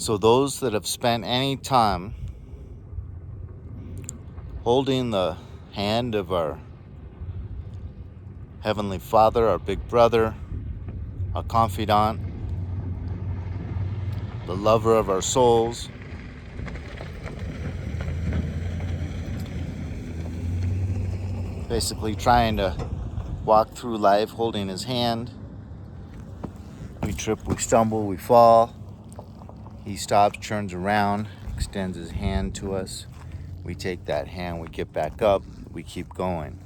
So those that have spent any time holding the hand of our Heavenly Father, our big brother, our confidant, the lover of our souls, basically trying to walk through life holding his hand. We trip, we stumble, we fall. He stops, turns around, extends his hand to us. We take that hand, we get back up, we keep going.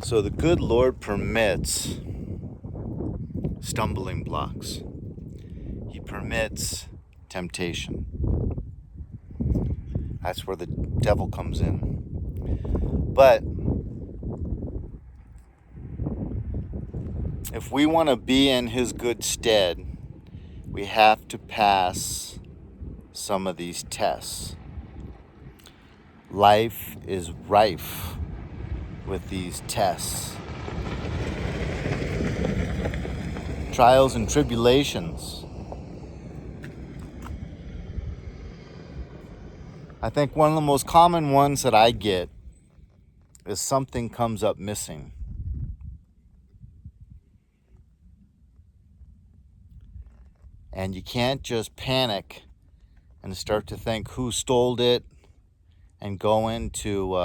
So the good Lord permits stumbling blocks. He permits temptation. That's where the devil comes in. But if we want to be in his good stead, we have to pass some of these tests. Life is rife with these tests. Trials and tribulations. I think one of the most common ones that I get is something comes up missing. And you can't just panic and start to think who stole it and go into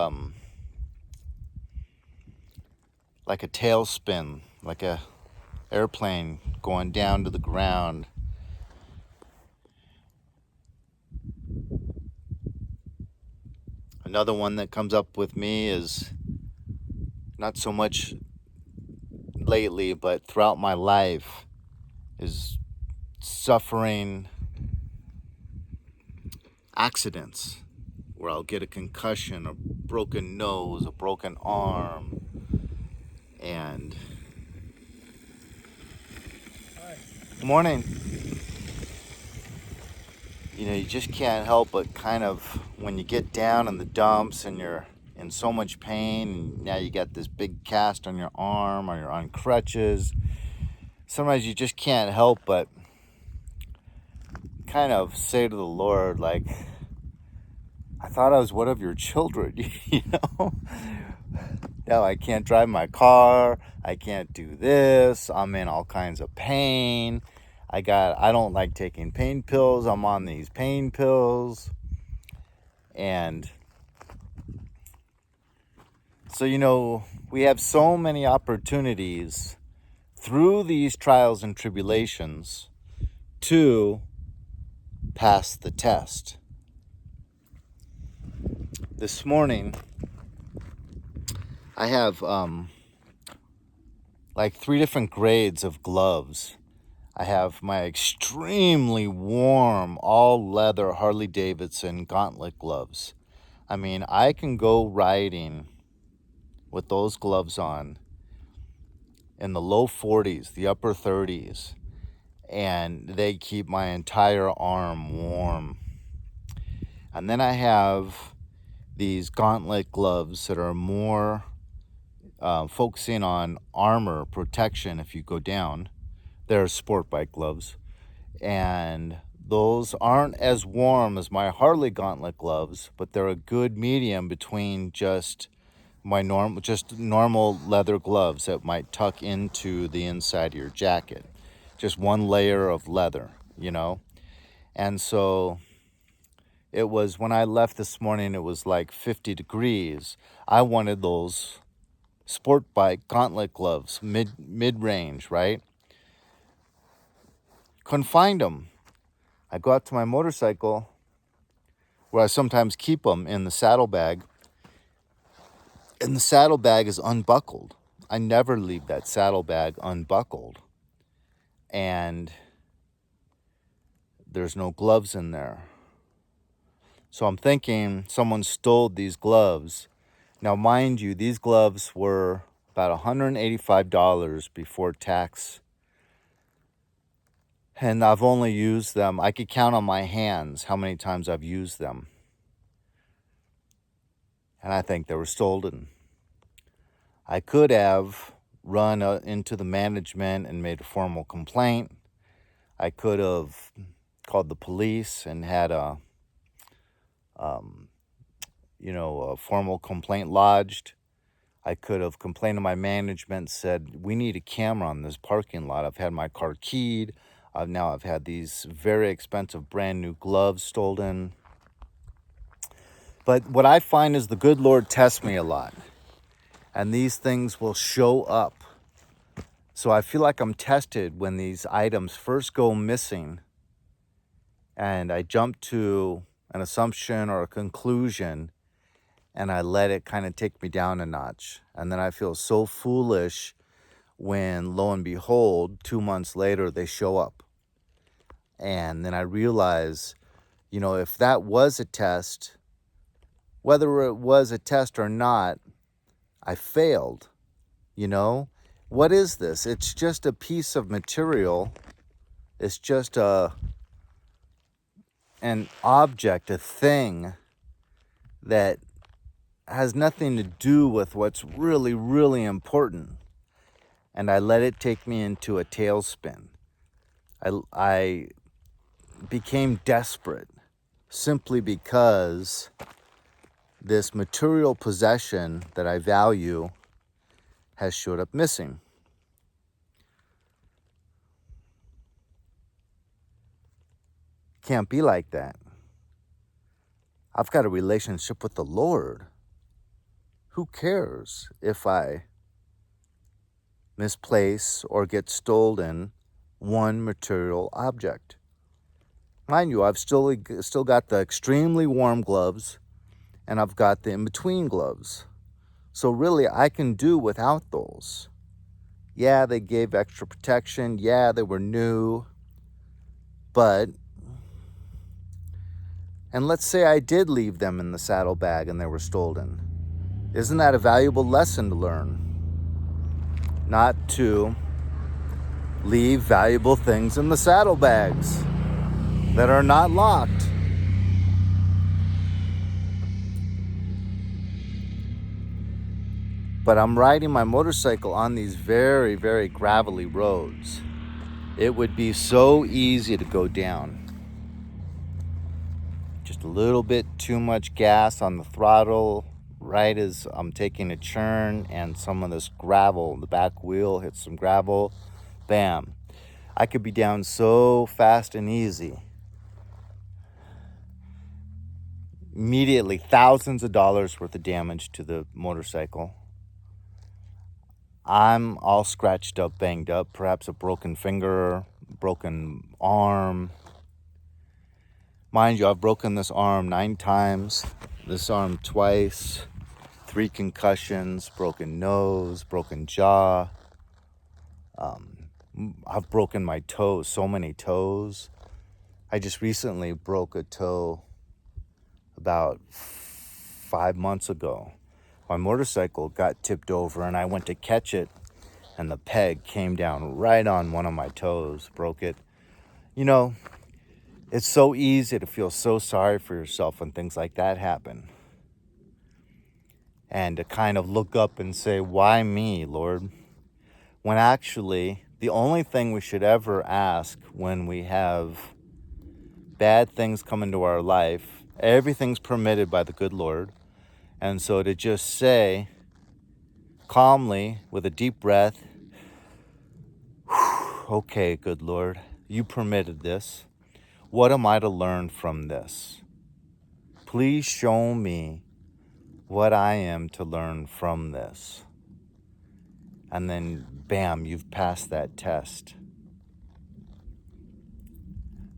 like a tailspin, like a airplane going down to the ground. Another one that comes up with me is not so much lately, but throughout my life, is suffering accidents where I'll get a concussion, a broken nose, a broken arm, and good morning. You know, you just can't help but kind of, when you get down in the dumps and you're in so much pain, and now you got this big cast on your arm or you're on crutches, sometimes you just can't help but kind of say to the Lord, like, I thought I was one of your children, you know? Now I can't drive my car, I can't do this, I'm in all kinds of pain. I don't like taking pain pills. I'm on these pain pills. And so, you know, we have so many opportunities through these trials and tribulations to pass the test. This morning, I have like 3 different grades of gloves. I have my extremely warm, all leather Harley Davidson gauntlet gloves. I mean, I can go riding with those gloves on in the low 40s, the upper 30s, and they keep my entire arm warm. And then I have these gauntlet gloves that are more focusing on armor protection if you go down. They're sport bike gloves, and those aren't as warm as my Harley gauntlet gloves, but they're a good medium between just my normal leather gloves that might tuck into the inside of your jacket. Just one layer of leather, you know? And so it was, when I left this morning, it was like 50 degrees. I wanted those sport bike gauntlet gloves, mid-range, right? Couldn't find them. I go out to my motorcycle, where I sometimes keep them, in the saddlebag, and the saddlebag is unbuckled. I never leave that saddlebag unbuckled. And there's no gloves in there. So I'm thinking someone stole these gloves. Now, mind you, these gloves were about $185 before tax. And I've only used them, I could count on my hands how many times I've used them. And I think they were stolen. I could have run into the management and made a formal complaint. I could have called the police and had a formal complaint lodged. I could have complained to my management, said, we need a camera on this parking lot. I've had my car keyed. I've had these very expensive brand new gloves stolen. But what I find is the good Lord tests me a lot. And these things will show up. So I feel like I'm tested when these items first go missing. And I jump to an assumption or a conclusion, and I let it kind of take me down a notch. And then I feel so foolish when, lo and behold, 2 months later, they show up. And then I realize, if that was a test, whether it was a test or not, I failed. What is this? It's just a piece of material. It's just an object, a thing that has nothing to do with what's really, really important. And I let it take me into a tailspin. I became desperate simply because this material possession that I value has showed up missing. Can't be like that. I've got a relationship with the Lord. Who cares if I misplace or get stolen one material object? Mind you, I've still got the extremely warm gloves, and I've got the in-between gloves. So really, I can do without those. Yeah, they gave extra protection. Yeah, they were new. And let's say I did leave them in the saddlebag and they were stolen. Isn't that a valuable lesson to learn? Not to leave valuable things in the saddlebags that are not locked. But I'm riding my motorcycle on these very, very gravelly roads. It would be so easy to go down. Just a little bit too much gas on the throttle, right as I'm taking a turn, and some of this gravel, the back wheel hits some gravel, bam. I could be down so fast and easy. Immediately, thousands of dollars worth of damage to the motorcycle. I'm all scratched up, banged up, perhaps a broken finger, broken arm. Mind you, I've broken this arm 9 times, this arm twice, 3 concussions, broken nose, broken jaw. I've broken my toes, so many toes. I just recently broke a toe about 5 months ago. My motorcycle got tipped over and I went to catch it, and the peg came down right on one of my toes, broke it. It's so easy to feel so sorry for yourself when things like that happen. And to kind of look up and say, why me, Lord? When actually, the only thing we should ever ask when we have bad things come into our life, everything's permitted by the good Lord. And so to just say calmly, with a deep breath, okay, good Lord, you permitted this. What am I to learn from this? Please show me what I am to learn from this. And then, bam, you've passed that test.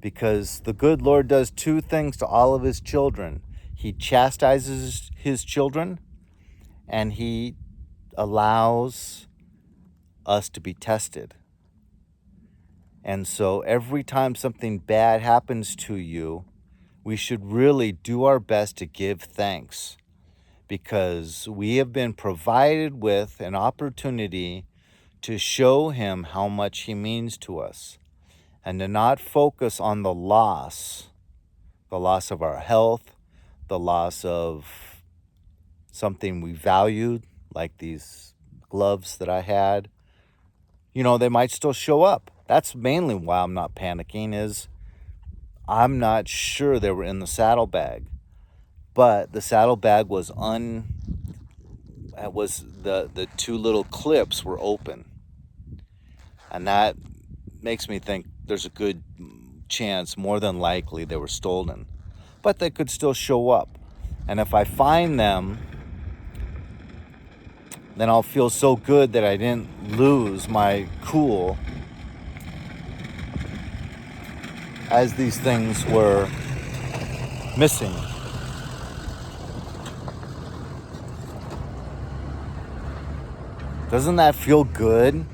Because the good Lord does 2 things to all of his children. He chastises his children, and he allows us to be tested. And so every time something bad happens to you, we should really do our best to give thanks, because we have been provided with an opportunity to show him how much he means to us, and to not focus on the loss of our health, the loss of something we valued, like these gloves that I had, they might still show up. That's mainly why I'm not panicking, is I'm not sure they were in the saddlebag. But the saddlebag was the two little clips were open. And that makes me think there's a good chance, more than likely, they were stolen. But they could still show up. And if I find them, then I'll feel so good that I didn't lose my cool as these things were missing. Doesn't that feel good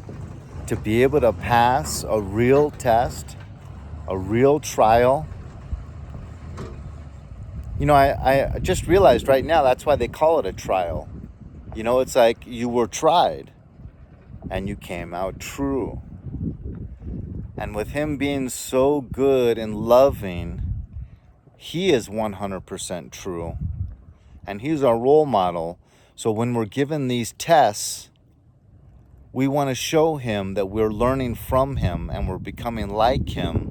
to be able to pass a real test, a real trial? I just realized right now that's why they call it a trial. It's like you were tried and you came out true. And with him being so good and loving, he is 100% true. And he's our role model. So when we're given these tests, we want to show him that we're learning from him and we're becoming like him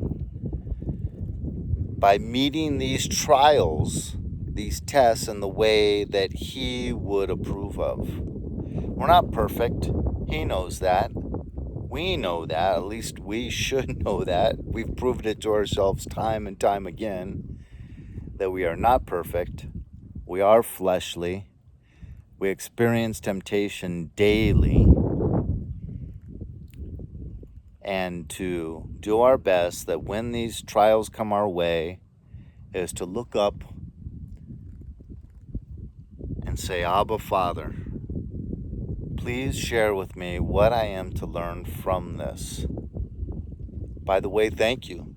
by meeting these trials, these tests, in the way that he would approve of. We're not perfect. He knows that. We know that. At least we should know that. We've proved it to ourselves time and time again that we are not perfect. We are fleshly. We experience temptation daily. And to do our best that when these trials come our way is to look up and say, Abba, Father, please share with me what I am to learn from this. By the way, thank you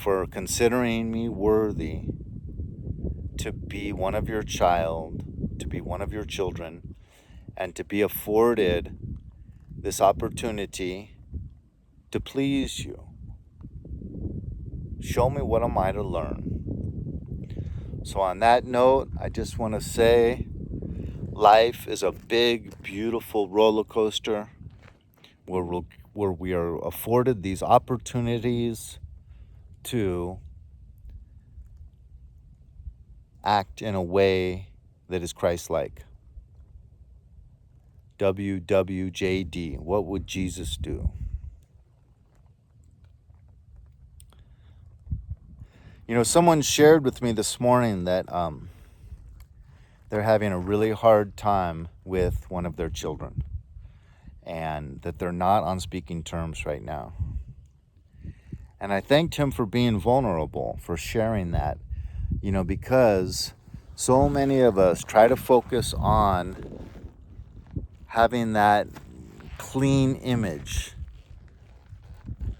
for considering me worthy to be one of your children, and to be afforded this opportunity to please you. Show me what am I to learn. So on that note, I just want to say life is a big, beautiful roller coaster where we are afforded these opportunities to act in a way that is Christ-like. WWJD, what would Jesus do? Someone shared with me this morning that they're having a really hard time with one of their children and that they're not on speaking terms right now. And I thanked him for being vulnerable, for sharing that, because so many of us try to focus on having that clean image,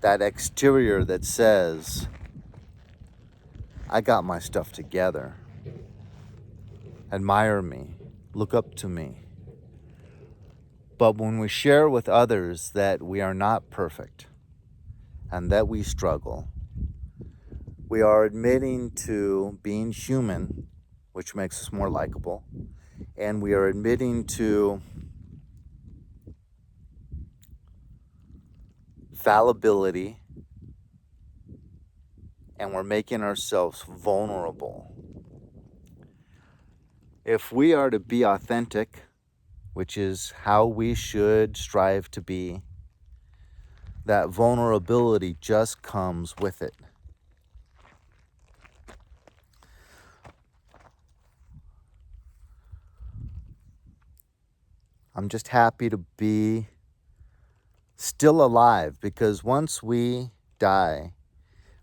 that exterior that says, I got my stuff together. Admire me. Look up to me. But when we share with others that we are not perfect and that we struggle, we are admitting to being human, which makes us more likable, and we are admitting to fallibility, and we're making ourselves vulnerable. If we are to be authentic, which is how we should strive to be, that vulnerability just comes with it. I'm just happy to be still alive, because once we die,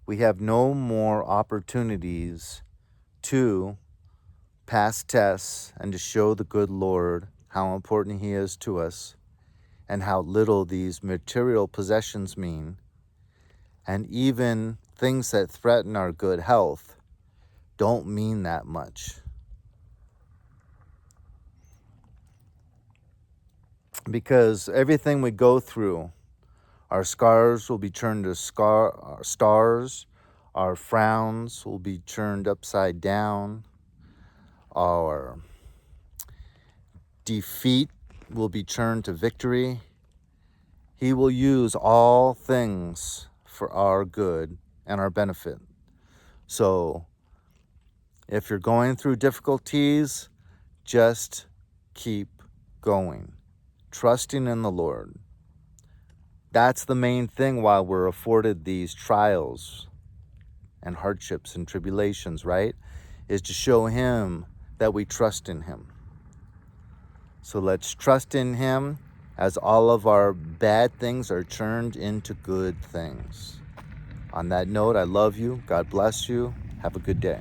we have no more opportunities to pass tests and to show the good Lord how important he is to us and how little these material possessions mean. And even things that threaten our good health don't mean that much. Because everything we go through, our scars will be turned to stars, our frowns will be turned upside down, our defeat will be turned to victory, He will use all things for our good and our benefit. So if you're going through difficulties, just keep going, trusting in the Lord. That's the main thing while we're afforded these trials and hardships and tribulations, right? Is to show Him that we trust in Him. So let's trust in Him as all of our bad things are turned into good things. On that note, I love you. God bless you. Have a good day.